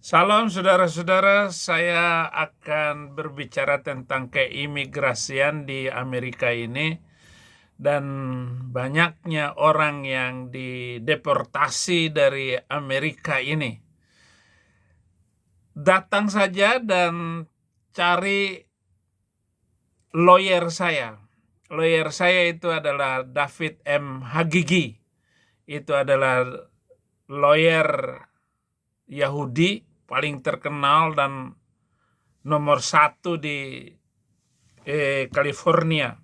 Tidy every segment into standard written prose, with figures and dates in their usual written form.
Salam saudara-saudara, saya akan berbicara tentang keimigrasian di Amerika ini dan banyaknya orang yang dideportasi dari Amerika ini. Datang saja dan cari lawyer saya. Lawyer saya itu adalah David M. Hagigi. Itu adalah lawyer Yahudi paling terkenal dan nomor satu di California.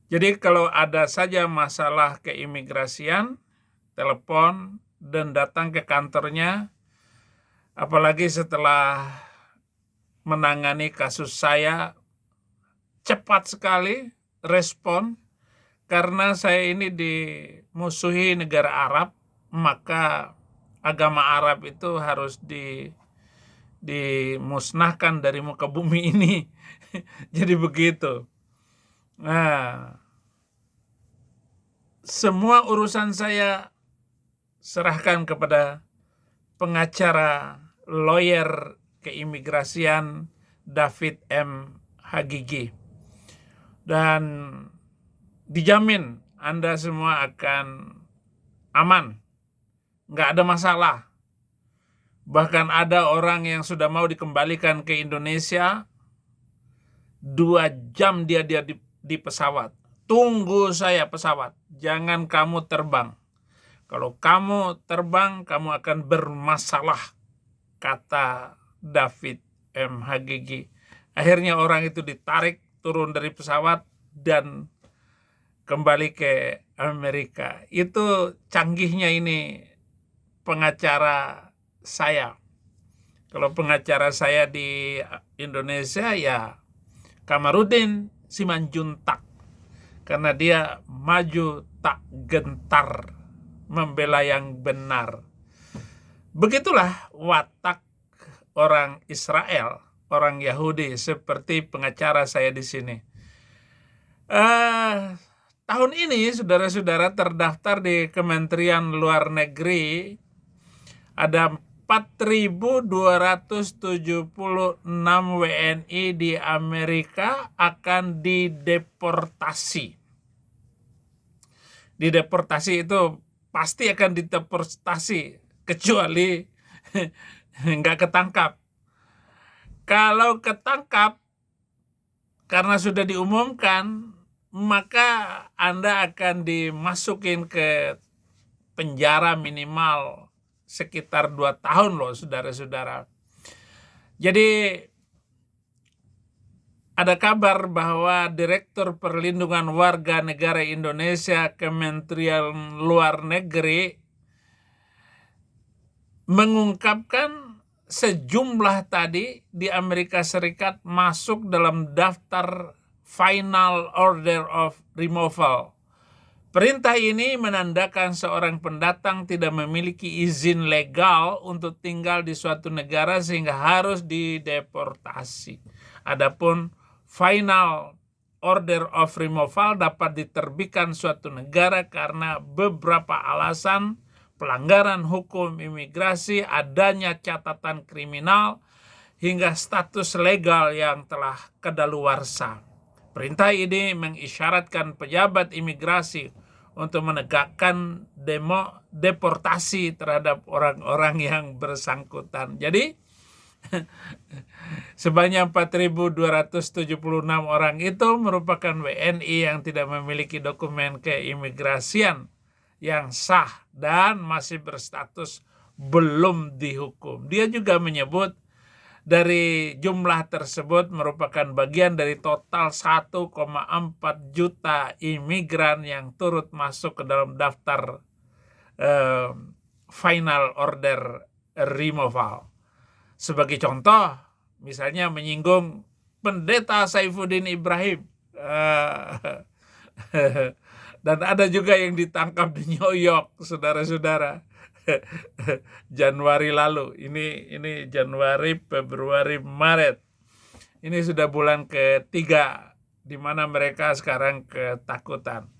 Jadi kalau ada saja masalah keimigrasian, telepon dan datang ke kantornya, apalagi setelah menangani kasus saya, cepat sekali respon, karena saya ini dimusuhi negara Arab, maka agama Arab itu harus dimusnahkan dari muka bumi ini. Jadi begitu. Nah, semua urusan saya serahkan kepada pengacara lawyer keimigrasian David M. Hagigi. Dan dijamin Anda semua akan aman, nggak ada masalah. Bahkan ada orang yang sudah mau dikembalikan ke Indonesia, 2 jam dia di pesawat. Tunggu saya pesawat, jangan kamu terbang. Kalau kamu terbang, kamu akan bermasalah, kata David M. Hagigi. Akhirnya orang itu ditarik turun dari pesawat dan kembali ke Amerika. Itu canggihnya ini pengacara saya. Kalau pengacara saya di Indonesia ya Kamarudin Simanjuntak, karena dia maju tak gentar membela yang benar. Begitulah watak orang Israel, orang Yahudi, seperti pengacara saya di sini. Tahun ini saudara-saudara terdaftar di Kementerian Luar Negeri ada 4.276 WNI di Amerika akan dideportasi. Dideportasi itu pasti akan dideportasi kecuali nggak ketangkap. Kalau ketangkap karena sudah diumumkan, maka Anda akan dimasukin ke penjara minimal sekitar 2 tahun loh saudara-saudara. Jadi ada kabar bahwa Direktur Perlindungan Warga Negara Indonesia Kementerian Luar Negeri mengungkapkan sejumlah tadi di Amerika Serikat masuk dalam daftar Final Order of Removal. Perintah ini menandakan seorang pendatang tidak memiliki izin legal untuk tinggal di suatu negara sehingga harus dideportasi. Adapun Final Order of Removal dapat diterbitkan suatu negara karena beberapa alasan: pelanggaran hukum imigrasi, adanya catatan kriminal, hingga status legal yang telah kadaluarsa. Perintah ini mengisyaratkan pejabat imigrasi untuk menegakkan deportasi terhadap orang-orang yang bersangkutan. Jadi sebanyak 4.276 orang itu merupakan WNI yang tidak memiliki dokumen keimigrasian yang sah dan masih berstatus belum dihukum. Dia juga menyebut dari jumlah tersebut merupakan bagian dari total 1,4 juta imigran yang turut masuk ke dalam daftar Final Order Removal. Sebagai contoh, misalnya menyinggung Pendeta Saifuddin Ibrahim. Dan ada juga yang ditangkap di New York, saudara-saudara. Januari lalu. Ini Januari, Februari, Maret. Ini sudah bulan ketiga di mana mereka sekarang ketakutan.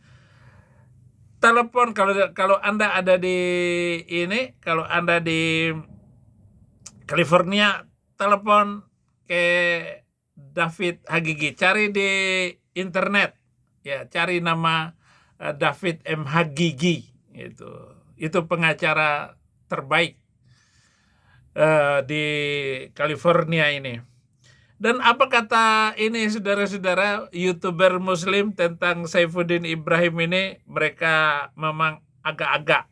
Telepon kalau Anda ada di ini, kalau Anda di California, telepon ke David Hagigi, cari di internet, ya cari nama David M. Hagigi, itu pengacara terbaik di California ini. Dan apa kata ini saudara-saudara, YouTuber Muslim tentang Saifuddin Ibrahim ini? Mereka memang agak-agak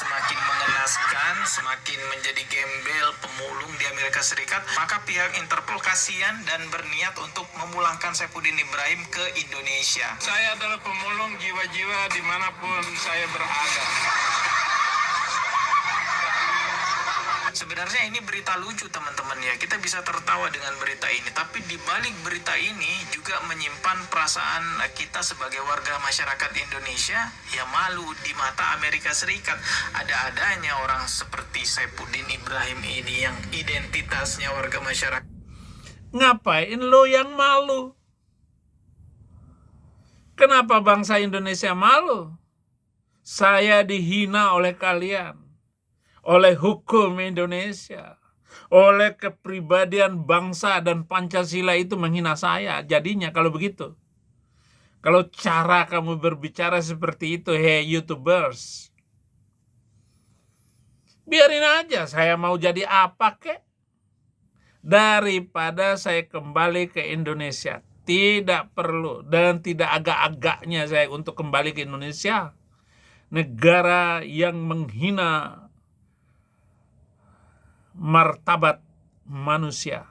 semakin mengenaskan, semakin menjadi gembel, pemulung di Amerika Serikat, maka pihak Interpol kasihan dan berniat untuk memulangkan Saifuddin Ibrahim ke Indonesia. Saya adalah pemulung jiwa-jiwa dimanapun saya berada. Sebenarnya ini berita lucu teman-teman ya, kita bisa tertawa dengan berita ini, tapi di balik berita ini juga menyimpan perasaan kita sebagai warga masyarakat Indonesia yang malu di mata Amerika Serikat. Ada-adanya orang seperti Saifuddin Ibrahim ini yang identitasnya warga masyarakat. Ngapain lo yang malu? Kenapa bangsa Indonesia malu? Saya dihina oleh kalian, oleh hukum Indonesia, oleh kepribadian bangsa, dan Pancasila itu menghina saya. Jadinya kalau begitu, kalau cara kamu berbicara seperti itu, hey YouTubers, biarin aja saya mau jadi apa kek, daripada saya kembali ke Indonesia. Tidak perlu dan tidak agak-agaknya saya untuk kembali ke Indonesia, negara yang menghina martabat manusia,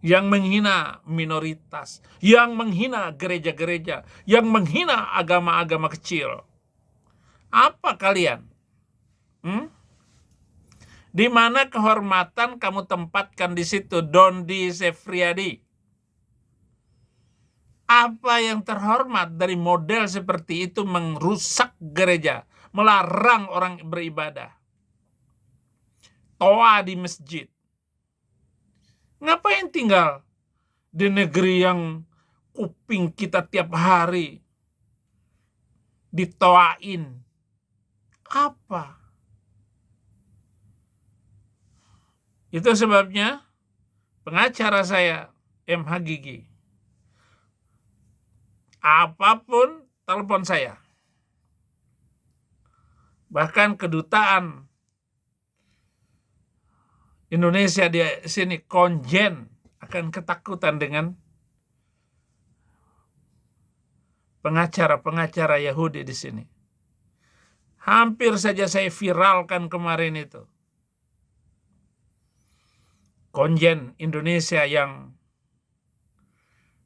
yang menghina minoritas, yang menghina gereja-gereja, yang menghina agama-agama kecil. Apa kalian? Di mana kehormatan kamu tempatkan di situ, Dondi Sefriadi? Apa yang terhormat dari model seperti itu merusak gereja, melarang orang beribadah, toa di masjid? Ngapain tinggal di negeri yang kuping kita tiap hari ditoain? Apa? Itu sebabnya pengacara saya, M. Hagigi, apapun telepon saya. Bahkan kedutaan Indonesia di sini, konjen, akan ketakutan dengan pengacara-pengacara Yahudi di sini. Hampir saja saya viralkan kemarin itu. Konjen Indonesia yang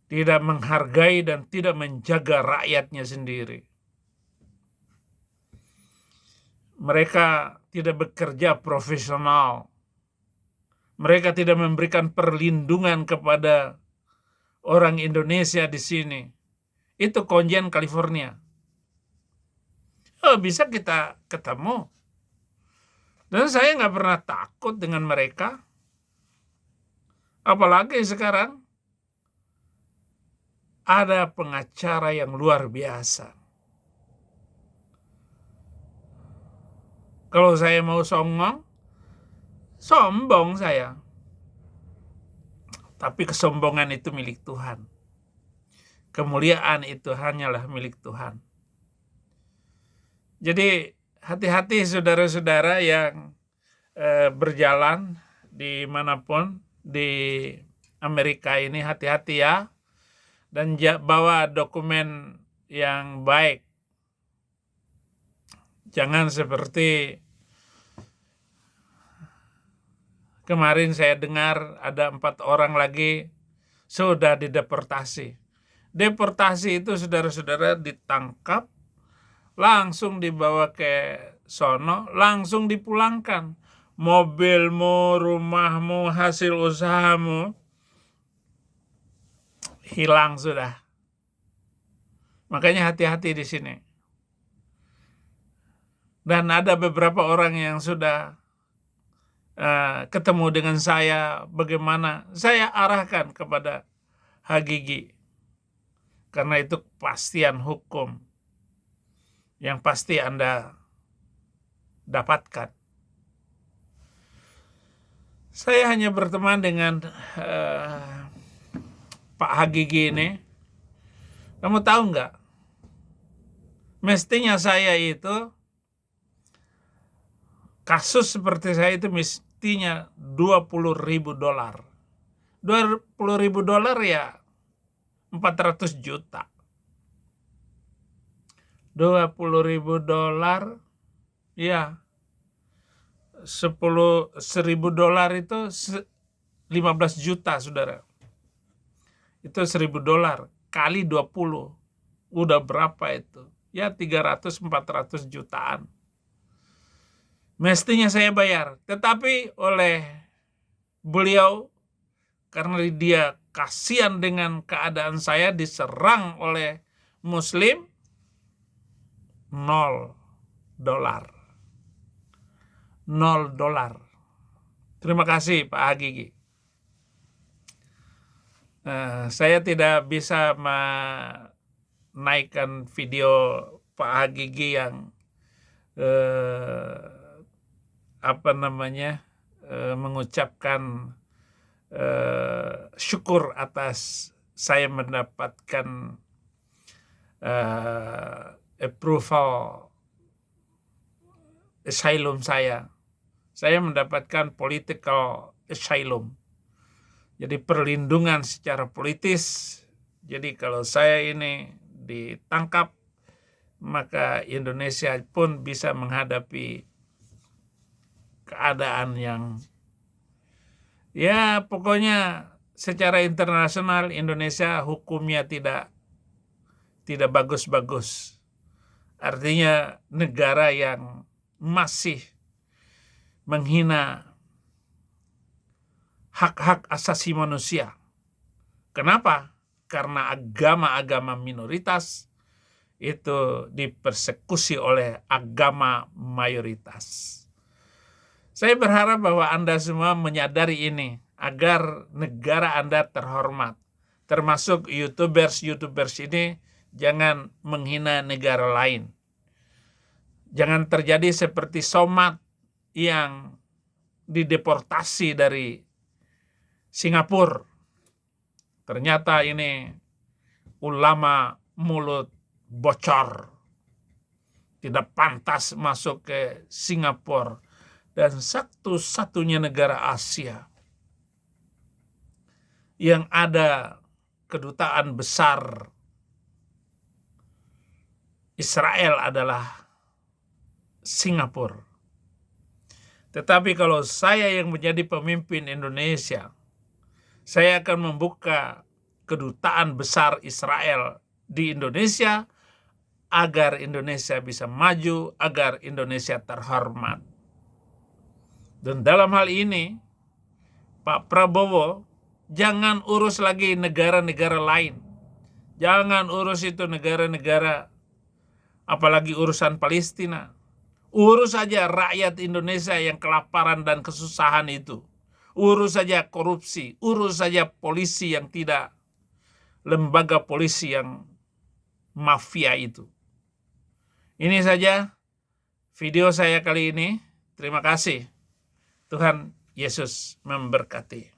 tidak menghargai dan tidak menjaga rakyatnya sendiri. Mereka tidak bekerja profesional. Mereka tidak memberikan perlindungan kepada orang Indonesia di sini. Itu konjen California. Oh, bisa kita ketemu. Dan saya nggak pernah takut dengan mereka. Apalagi sekarang ada pengacara yang luar biasa. Kalau saya mau sombong saya. Tapi kesombongan itu milik Tuhan. Kemuliaan itu hanyalah milik Tuhan. Jadi hati-hati saudara-saudara yang berjalan dimanapun di Amerika ini, hati-hati ya. Dan bawa dokumen yang baik. Jangan seperti kemarin saya dengar ada 4 orang lagi sudah dideportasi. Deportasi itu saudara-saudara ditangkap, langsung dibawa ke sono, langsung dipulangkan. Mobilmu, rumahmu, hasil usahamu hilang sudah. Makanya hati-hati di sini. Dan ada beberapa orang yang sudah ketemu dengan saya, bagaimana saya arahkan kepada Hagigi. Karena itu kepastian hukum yang pasti Anda dapatkan. Saya hanya berteman dengan Pak Hagigi ini. Kamu tahu nggak? Mestinya saya itu, kasus seperti saya itu mestinya $20.000. $20.000 ya 400 juta. $20.000 ya $1.000 itu 15 juta, saudara. Itu $1.000 kali 20. Udah berapa itu? Ya 300-400 jutaan. Mestinya saya bayar. Tetapi oleh beliau, karena dia kasihan dengan keadaan saya diserang oleh Muslim, $0. $0. Terima kasih Pak Hagigi. Saya tidak bisa menaikkan video Pak Hagigi yang mengucapkan syukur atas saya mendapatkan approval asylum saya. Saya mendapatkan political asylum. Jadi perlindungan secara politis. Jadi kalau saya ini ditangkap, maka Indonesia pun bisa menghadapi keadaan yang, ya pokoknya secara internasional Indonesia hukumnya tidak bagus-bagus. Artinya negara yang masih menghina hak-hak asasi manusia. Kenapa? Karena agama-agama minoritas itu dipersekusi oleh agama mayoritas. Saya berharap bahwa Anda semua menyadari ini agar negara Anda terhormat. Termasuk YouTubers ini jangan menghina negara lain. Jangan terjadi seperti Somad yang dideportasi dari Singapura. Ternyata ini ulama mulut bocor. Tidak pantas masuk ke Singapura. Dan satu-satunya negara Asia yang ada kedutaan besar Israel adalah Singapura. Tetapi kalau saya yang menjadi pemimpin Indonesia, saya akan membuka kedutaan besar Israel di Indonesia agar Indonesia bisa maju, agar Indonesia terhormat. Dan dalam hal ini, Pak Prabowo jangan urus lagi negara-negara lain. Jangan urus itu negara-negara, apalagi urusan Palestina. Urus saja rakyat Indonesia yang kelaparan dan kesusahan itu. Urus saja korupsi, urus saja polisi yang tidak, lembaga polisi yang mafia itu. Ini saja video saya kali ini. Terima kasih. Tuhan Yesus memberkati.